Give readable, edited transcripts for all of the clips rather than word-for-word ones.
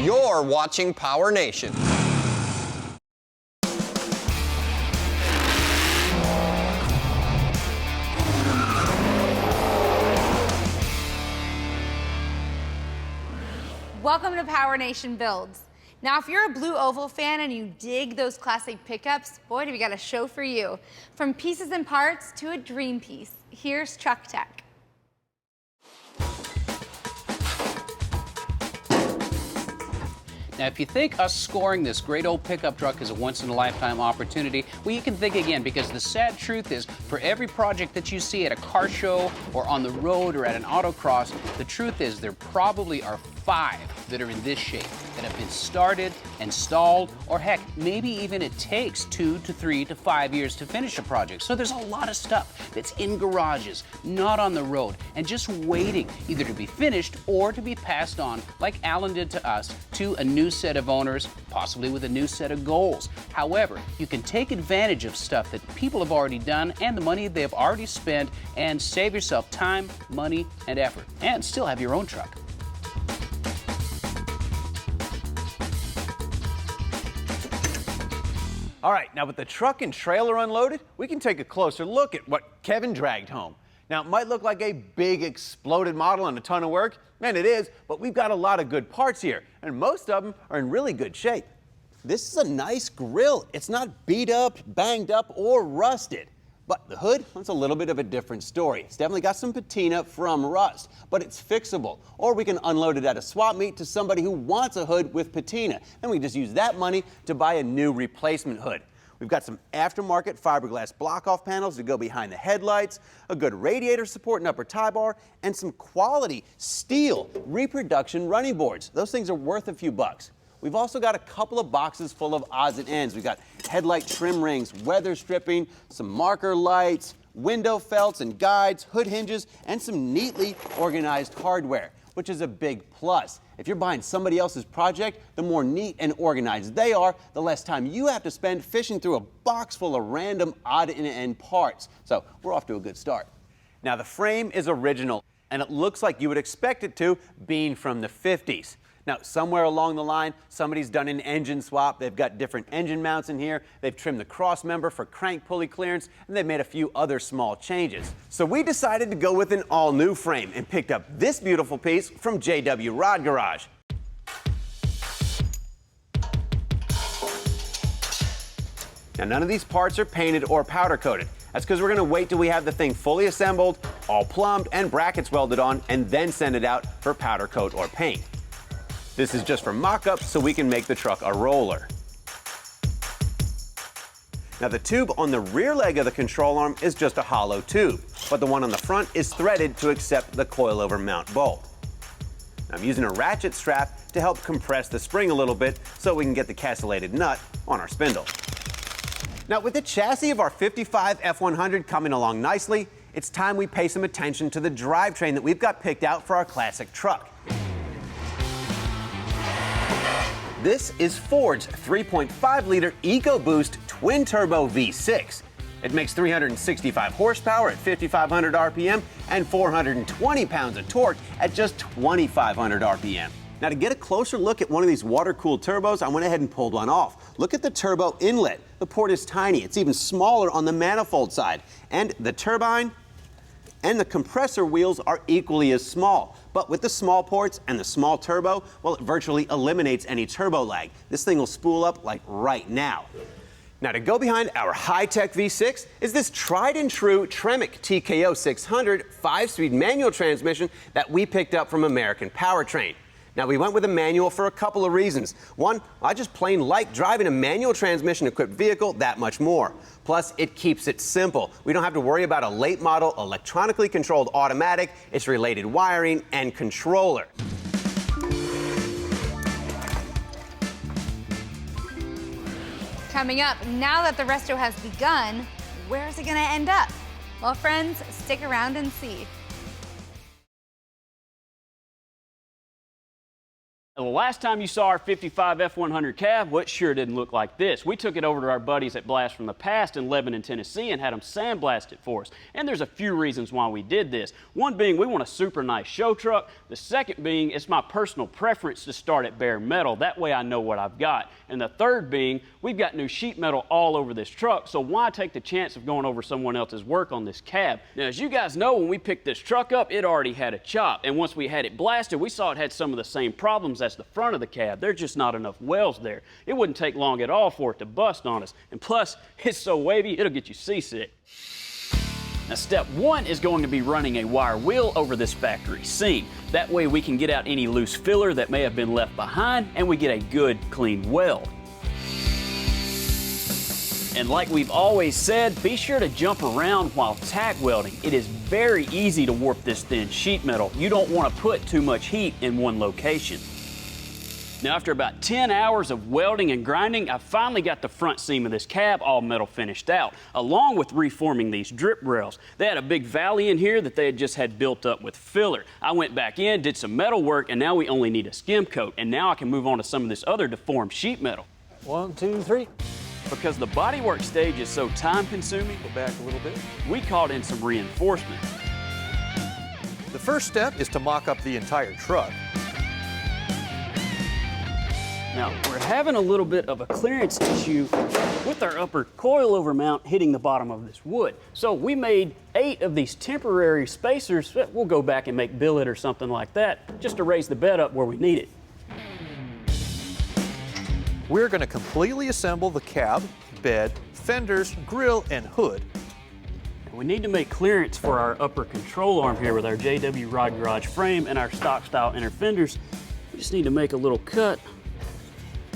You're watching PowerNation. Welcome to PowerNation Builds. Now, if you're a Blue Oval fan and you dig those classic pickups, boy, do we got a show for you. From pieces and parts to a dream piece, here's Truck Tech. Now, if you think us scoring this great old pickup truck is a once-in-a-lifetime opportunity, well, you can think again, because the sad truth is, for every project that you see at a car show or on the road or at an autocross, the truth is there probably are 5 that are in this shape, that have been started, installed, or heck, maybe even it takes 2 to 3 to 5 years to finish a project. So there's a lot of stuff that's in garages, not on the road, and just waiting either to be finished or to be passed on, like Alan did to us, to a new set of owners, possibly with a new set of goals. However, you can take advantage of stuff that people have already done and the money they have already spent and save yourself time, money, and effort, and still have your own truck. All right, now with the truck and trailer unloaded, we can take a closer look at what Kevin dragged home. Now, it might look like a big exploded model and a ton of work, and it is, but we've got a lot of good parts here, and most of them are in really good shape. This is a nice grill. It's not beat up, banged up, or rusted. But the hood, that's a little bit of a different story. It's definitely got some patina from rust, but it's fixable. Or we can unload it at a swap meet to somebody who wants a hood with patina. Then we just use that money to buy a new replacement hood. We've got some aftermarket fiberglass block-off panels to go behind the headlights, a good radiator support and upper tie bar, and some quality steel reproduction running boards. Those things are worth a few bucks. We've also got a couple of boxes full of odds and ends. We've got headlight trim rings, weather stripping, some marker lights, window felts and guides, hood hinges, and some neatly organized hardware, which is a big plus. If you're buying somebody else's project, the more neat and organized they are, the less time you have to spend fishing through a box full of random odd and end parts. So we're off to a good start. Now, the frame is original, and it looks like you would expect it to, being from the 50s. Now, somewhere along the line, somebody's done an engine swap. They've got different engine mounts in here. They've trimmed the cross member for crank pulley clearance, and they've made a few other small changes. So we decided to go with an all-new frame and picked up this beautiful piece from JW Rod Garage. Now, none of these parts are painted or powder coated. That's because we're going to wait till we have the thing fully assembled, all plumbed, and brackets welded on, and then send it out for powder coat or paint. This is just for mock-up so we can make the truck a roller. Now, the tube on the rear leg of the control arm is just a hollow tube, but the one on the front is threaded to accept the coilover mount bolt. Now, I'm using a ratchet strap to help compress the spring a little bit so we can get the castellated nut on our spindle. Now, with the chassis of our 55 F100 coming along nicely, it's time we pay some attention to the drivetrain that we've got picked out for our classic truck. This is Ford's 3.5-liter EcoBoost twin-turbo V6. It makes 365 horsepower at 5,500 RPM and 420 pounds of torque at just 2,500 RPM. Now, to get a closer look at one of these water-cooled turbos, I went ahead and pulled one off. Look at the turbo inlet. The port is tiny. It's even smaller on the manifold side. And the turbine and the compressor wheels are equally as small. But with the small ports and the small turbo, well, it virtually eliminates any turbo lag. This thing will spool up like right now. Now, to go behind our high-tech V6 is this tried-and-true Tremec TKO 600 5-speed manual transmission that we picked up from American Powertrain. Now, we went with a manual for a couple of reasons. One, I just plain like driving a manual transmission-equipped vehicle that much more. Plus, it keeps it simple. We don't have to worry about a late-model, electronically controlled automatic, its related wiring, and controller. Coming up, now that the resto has begun, where is it going to end up? Well, friends, stick around and see. The last time you saw our 55 F100 cab, well, it sure didn't look like this. We took it over to our buddies at Blast from the Past in Lebanon, Tennessee, and had them sandblast it for us. And there's a few reasons why we did this. One being we want a super nice show truck. The second being it's my personal preference to start at bare metal. That way I know what I've got. And the third being we've got new sheet metal all over this truck, so why take the chance of going over someone else's work on this cab? Now, as you guys know, when we picked this truck up, it already had a chop. And once we had it blasted, we saw it had some of the same problems as the front of the cab. There's just not enough wells there. It wouldn't take long at all for it to bust on us. And plus, it's so wavy, it'll get you seasick. Now, step one is going to be running a wire wheel over this factory seam. That way we can get out any loose filler that may have been left behind, and we get a good, clean weld. And like we've always said, be sure to jump around while tack welding. It is very easy to warp this thin sheet metal. You don't want to put too much heat in one location. Now, after about 10 hours of welding and grinding, I finally got the front seam of this cab all metal finished out, along with reforming these drip rails. They had a big valley in here that they had just had built up with filler. I went back in, did some metal work, and now we only need a skim coat. And now I can move on to some of this other deformed sheet metal. 1, 2, 3. Because the bodywork stage is so time-consuming, Go back a little bit. we called in some reinforcement. The first step is to mock up the entire truck. Now, we're having a little bit of a clearance issue with our upper coilover mount hitting the bottom of this wood. So we made 8 of these temporary spacers. We'll go back and make billet or something like that, just to raise the bed up where we need it. We're going to completely assemble the cab, bed, fenders, grille, and hood. We need to make clearance for our upper control arm here with our JW Rod Garage frame and our stock style inner fenders. We just need to make a little cut.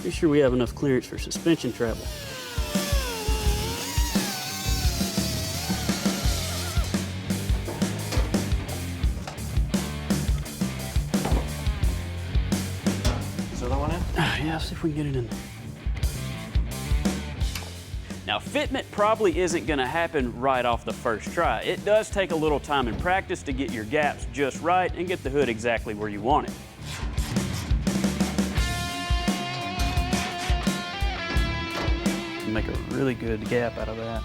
Be sure we have enough clearance for suspension travel. Is the other one in? Yeah, see if we can get it in there. Now, fitment probably isn't going to happen right off the first try. It does take a little time and practice to get your gaps just right and get the hood exactly where you want it. Make a really good gap out of that.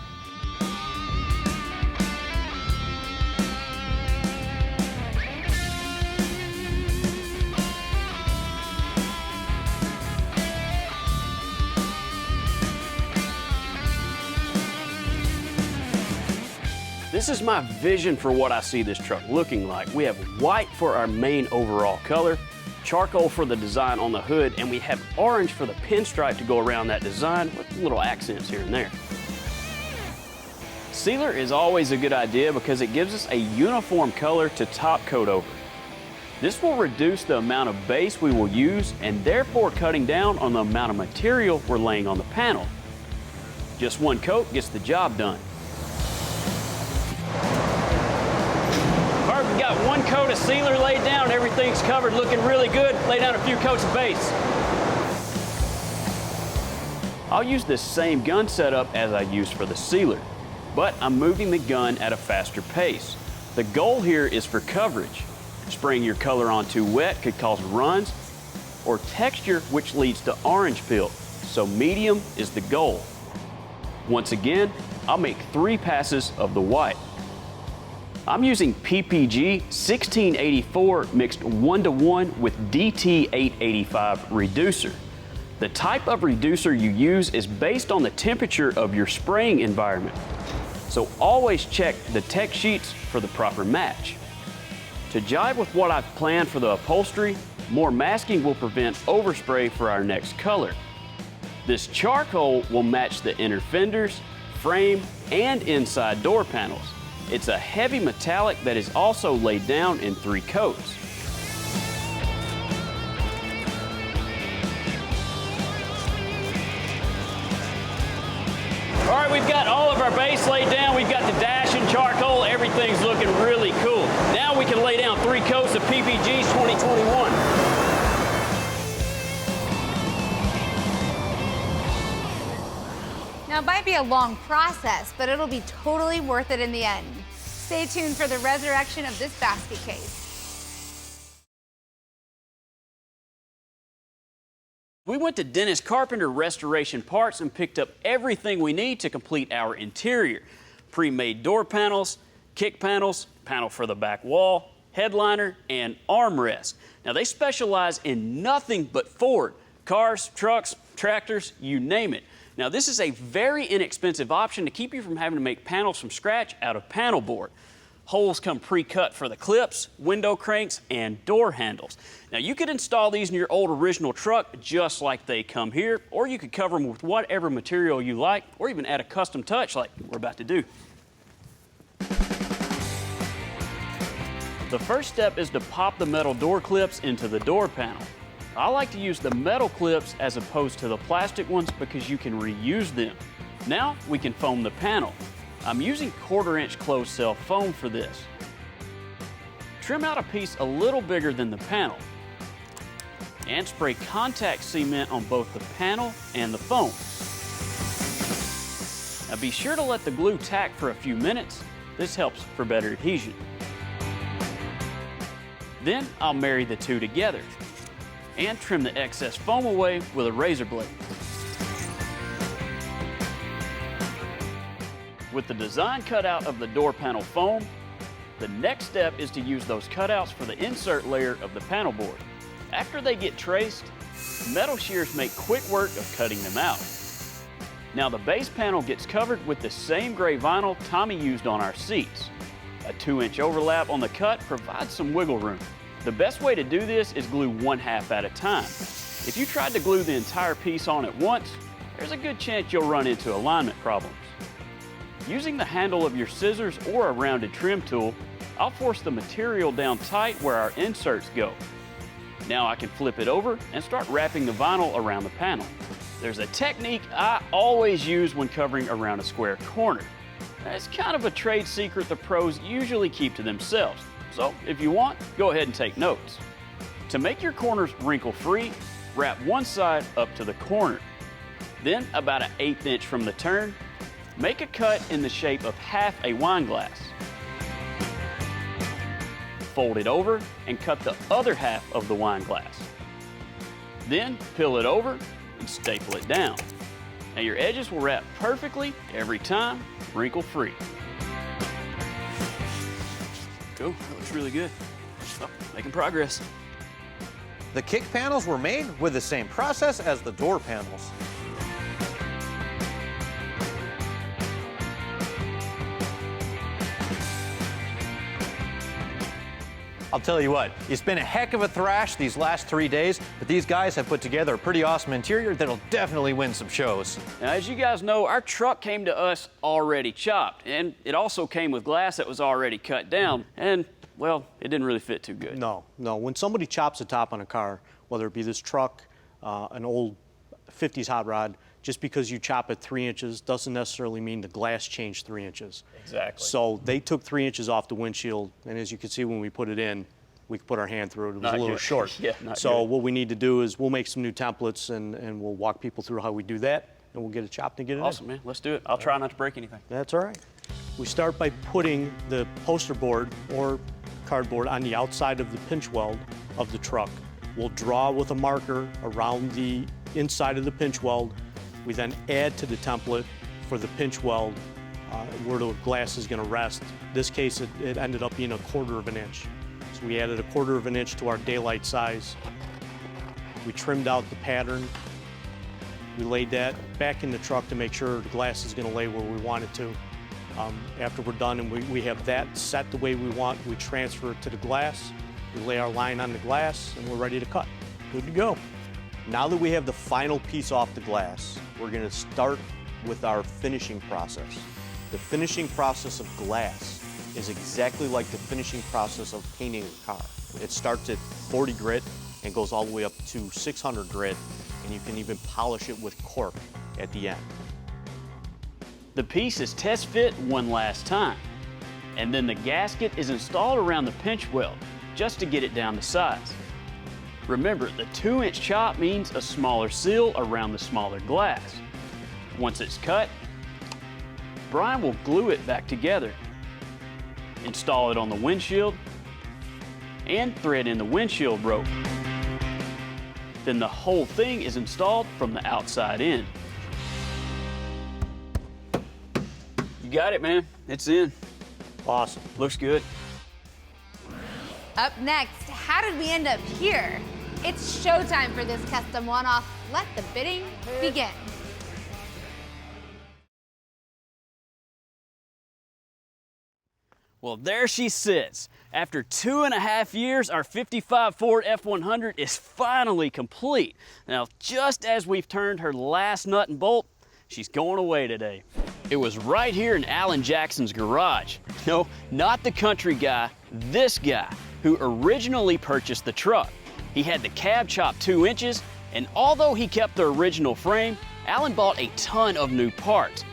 This is my vision for what I see this truck looking like. We have white for our main overall color, charcoal for the design on the hood, and we have orange for the pinstripe to go around that design with little accents here and there. Sealer is always a good idea because it gives us a uniform color to top coat over. This will reduce the amount of base we will use and therefore cutting down on the amount of material we're laying on the panel. Just one coat gets the job done. All right, we've got one coat of sealer laid down. Everything's covered, looking really good. Lay down a few coats of base. I'll use this same gun setup as I used for the sealer, but I'm moving the gun at a faster pace. The goal here is for coverage. Spraying your color on too wet could cause runs, or texture, which leads to orange peel. So medium is the goal. Once again, I'll make 3 passes of the white. I'm using PPG 1684 mixed 1:1 with DT 885 reducer. The type of reducer you use is based on the temperature of your spraying environment. So always check the tech sheets for the proper match. To jive with what I've planned for the upholstery, more masking will prevent overspray for our next color. This charcoal will match the inner fenders, frame, and inside door panels. It's a heavy metallic that is also laid down in 3 coats. All right, we've got all of our base laid down. We've got the dash and charcoal. Everything's looking really cool. Now we can lay down 3 coats of PPG's 2021. Now, it might be a long process, but it'll be totally worth it in the end. Stay tuned for the resurrection of this basket case. We went to Dennis Carpenter Restoration Parts and picked up everything we need to complete our interior. Pre-made door panels, kick panels, panel for the back wall, headliner, and armrest. Now they specialize in nothing but Ford. Cars, trucks, tractors, you name it. Now this is a very inexpensive option to keep you from having to make panels from scratch out of panel board. Holes come pre-cut for the clips, window cranks, and door handles. Now you could install these in your old original truck just like they come here, or you could cover them with whatever material you like, or even add a custom touch like we're about to do. The first step is to pop the metal door clips into the door panel. I like to use the metal clips as opposed to the plastic ones because you can reuse them. Now we can foam the panel. I'm using 1/4-inch closed cell foam for this. Trim out a piece a little bigger than the panel and spray contact cement on both the panel and the foam. Now be sure to let the glue tack for a few minutes. This helps for better adhesion. Then I'll marry the two together and trim the excess foam away with a razor blade. With the design cutout of the door panel foam, the next step is to use those cutouts for the insert layer of the panel board. After they get traced, metal shears make quick work of cutting them out. Now the base panel gets covered with the same gray vinyl Tommy used on our seats. A 2-inch overlap on the cut provides some wiggle room. The best way to do this is glue 1/2 at a time. If you tried to glue the entire piece on at once, there's a good chance you'll run into alignment problems. Using the handle of your scissors or a rounded trim tool, I'll force the material down tight where our inserts go. Now I can flip it over and start wrapping the vinyl around the panel. There's a technique I always use when covering around a square corner. It's kind of a trade secret the pros usually keep to themselves, so if you want, go ahead and take notes. To make your corners wrinkle-free, wrap one side up to the corner. Then, about an 1/8 inch from the turn, make a cut in the shape of half a wine glass. Fold it over and cut the other half of the wine glass. Then peel it over and staple it down. Now your edges will wrap perfectly every time, wrinkle-free. Cool, that looks really good. Oh, making progress. The kick panels were made with the same process as the door panels. I'll tell you what, it's been a heck of a thrash these last 3 days, but these guys have put together a pretty awesome interior that'll definitely win some shows. Now, as you guys know, our truck came to us already chopped, and it also came with glass that was already cut down, and, well, it didn't really fit too good. No. When somebody chops the top on a car, whether it be this truck, an old 50s hot rod, just because you chop it 3 inches doesn't necessarily mean the glass changed 3 inches. Exactly. So they took 3 inches off the windshield, and as you can see when we put it in, we could put our hand through it. It was a little short. Yeah, not so good. what we need to do is we'll make some new templates and we'll walk people through how we do that, and we'll get it chopped and get it Awesome, man. Let's do it. I'll try not to break anything. That's all right. We start by putting the poster board or cardboard on the outside of the pinch weld of the truck. We'll draw with a marker around the inside of the pinch weld. We then add to the template for the pinch weld where the glass is going to rest. In this case, it ended up being 1/4 of an inch. So we added 1/4 of an inch to our daylight size. We trimmed out the pattern. We laid that back in the truck to make sure the glass is going to lay where we want it to. After we're done and we have that set the way we want, we transfer it to the glass. We lay our line on the glass and we're ready to cut. Good to go. Now that we have the final piece off the glass, we're going to start with our finishing process. The finishing process of glass is exactly like the finishing process of painting a car. It starts at 40 grit and goes all the way up to 600 grit, and you can even polish it with cork at the end. The piece is test fit one last time, and then the gasket is installed around the pinch weld just to get it down to size. Remember, the 2-inch chop means a smaller seal around the smaller glass. Once it's cut, Brian will glue it back together, install it on the windshield, and thread in the windshield rope. Then the whole thing is installed from the outside in. You got it, man. It's in. Awesome. Looks good. Up next, how did we end up here? It's showtime for this custom one-off. Let the bidding begin. Well, there she sits. After 2.5 years, our 55 Ford F100 is finally complete. Now, just as we've turned her last nut and bolt, she's going away today. It was right here in Alan Jackson's garage. No, not the country guy, this guy, who originally purchased the truck. He had the cab chopped 2 inches, and although he kept the original frame, Alan bought a ton of new parts.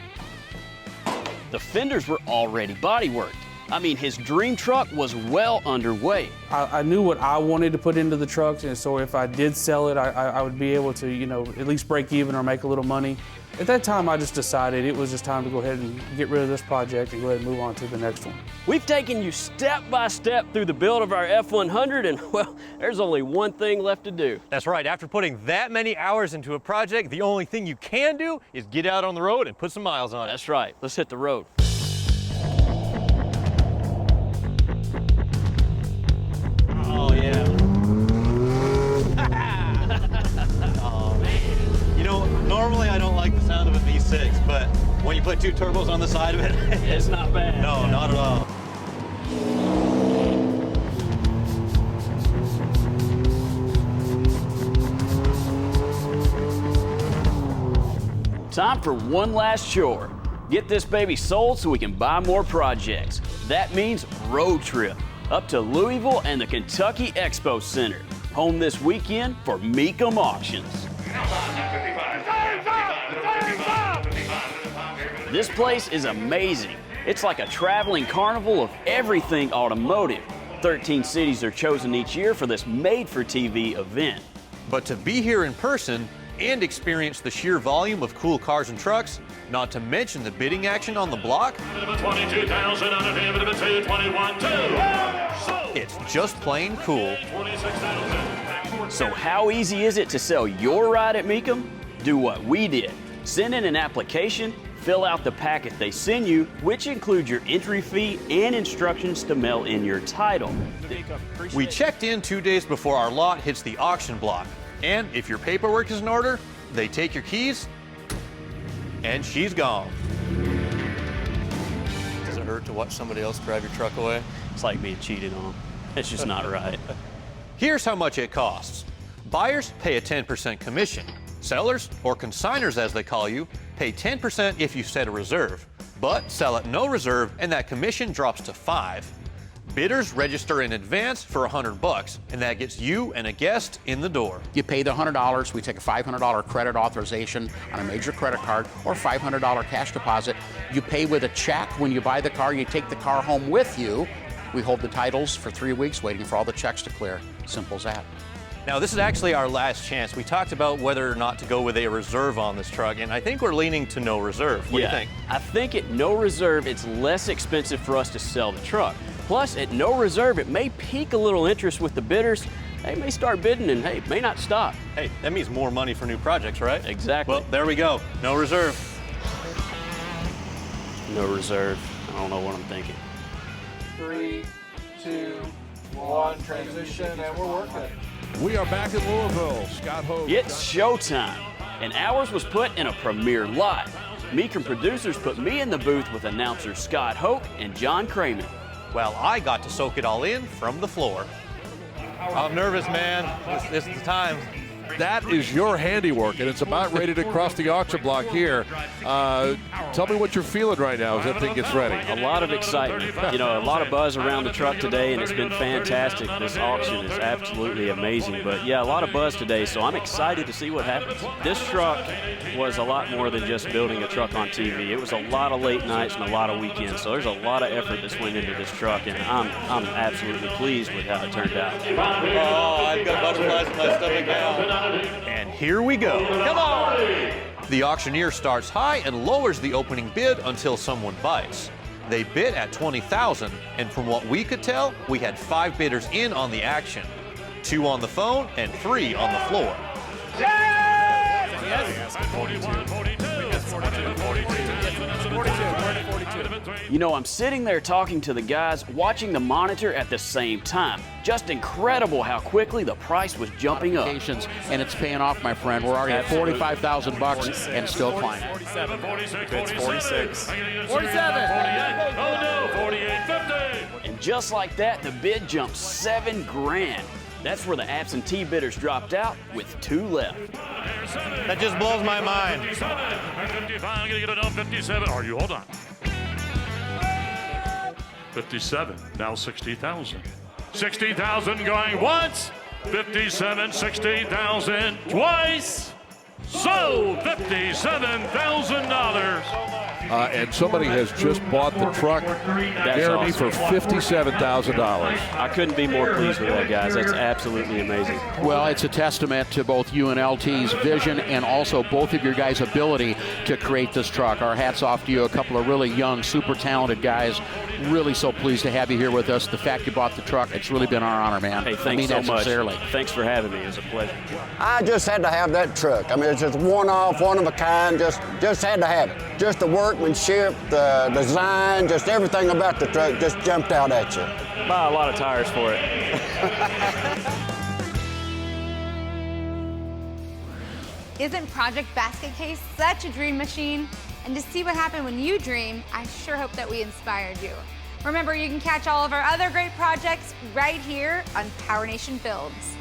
The fenders were already bodyworked. I mean, his dream truck was well underway. I knew what I wanted to put into the trucks, and so if I did sell it, I would be able to, you know, at least break even or make a little money. At that time, I just decided it was just time to go ahead and get rid of this project and go ahead and move on to the next one. We've taken you step by step through the build of our F100, and well, there's only one thing left to do. That's right. After putting that many hours into a project, the only thing you can do is get out on the road and put some miles on it. That's right. Let's hit the road. Oh, yeah. Oh, man. You know, normally I don't like the sound of a V6, but when you put 2 turbos on the side of it, It's not bad. no, not at all. Time for one last chore. Get this baby sold so we can buy more projects. That means road trip up to Louisville and the Kentucky Expo Center. Home this weekend for Mecum auctions. This place is amazing. It's like a traveling carnival of everything automotive. 13 cities are chosen each year for this made-for-TV event. But to be here in person and experience the sheer volume of cool cars and trucks, not to mention the bidding action on the block, it's just plain cool. So how easy is it to sell your ride at Mecum? Do what we did. Send in an application, fill out the packet they send you, which includes your entry fee and instructions to mail in your title. We checked in 2 days before our lot hits the auction block. And if your paperwork is in order, they take your keys, and she's gone. Does it hurt to watch somebody else drive your truck away? It's like being cheated on. It's just not right. Here's how much it costs. Buyers pay a 10% commission. Sellers, or consigners as they call you, pay 10% if you set a reserve. But sell at no reserve and that commission drops to 5%. Bidders register in advance for $100, and that gets you and a guest in the door. You pay the $100, we take a $500 credit authorization on a major credit card or $500 cash deposit. You pay with a check when you buy the car, you take the car home with you. We hold the titles for 3 weeks waiting for all the checks to clear. Simple as that. Now, this is actually our last chance. We talked about whether or not to go with a reserve on this truck, and I think we're leaning to no reserve. What do you think? I think at no reserve, it's less expensive for us to sell the truck. Plus, at no reserve, it may pique a little interest with the bidders. They may start bidding and, hey, may not stop. Hey, that means more money for new projects, right? Exactly. Well, there we go. No reserve. No reserve. I don't know what I'm thinking. 3, 2, 1, transition, and we're working. We are back in Louisville. Scott Hogue. It's showtime, and ours was put in a premiere lot. Mecum producers put me in the booth with announcers Scott Hogue and John Kramer. Well, I got to soak it all in from the floor. I'm nervous, man. This is the time. That is your handiwork, and it's about ready to cross the auction block here. Tell me what you're feeling right now as that thing gets ready. A lot of excitement. You know, a lot of buzz around the truck today, and it's been fantastic. This auction is absolutely amazing. But yeah, a lot of buzz today, so I'm excited to see what happens. This truck was a lot more than just building a truck on TV. It was a lot of late nights and a lot of weekends, so there's a lot of effort that's went into this truck, and I'm absolutely pleased with how it turned out. Oh, I've got butterflies in my stomach now. And here we go. Come on! The auctioneer starts high and lowers the opening bid until someone bites. They bid at $20,000, and from what we could tell, we had 5 bidders in on the action. 2 on the phone and 3 on the floor. You know, I'm sitting there talking to the guys, watching the monitor at the same time. Just incredible how quickly the price was jumping up. And it's paying off, my friend. We're already at $45,000 and still climbing. 47. It's 46. 47. Oh no, 48.50. And just like that, the bid jumped $7,000. That's where the absentee bidders dropped out with 2 left. That just blows my mind. 55, I'm gonna get it on 57. Are you? Hold on. 57, now 60,000. 60,000 going once. 57, 60,000 twice. So $57,000. And somebody has just bought the truck, Jeremy, awesome. for $57,000. I couldn't be more pleased with that, guys. That's absolutely amazing. Well, it's a testament to both you and LT's vision and also both of your guys' ability to create this truck. Our hats off to you, a couple of really young, super talented guys. Really so pleased to have you here with us. The fact you bought the truck, it's really been our honor, man. Hey, thanks I mean so that much. sincerely. Thanks for having me. It was a pleasure. I just had to have that truck. I mean, it's just one-off, one of a kind. Just had to have it. Just the workmanship, the design, just everything about the truck just jumped out at you. Buy a lot of tires for it. Isn't Project Basket Case such a dream machine? And to see what happened when you dream, I sure hope that we inspired you. Remember, you can catch all of our other great projects right here on PowerNation Builds.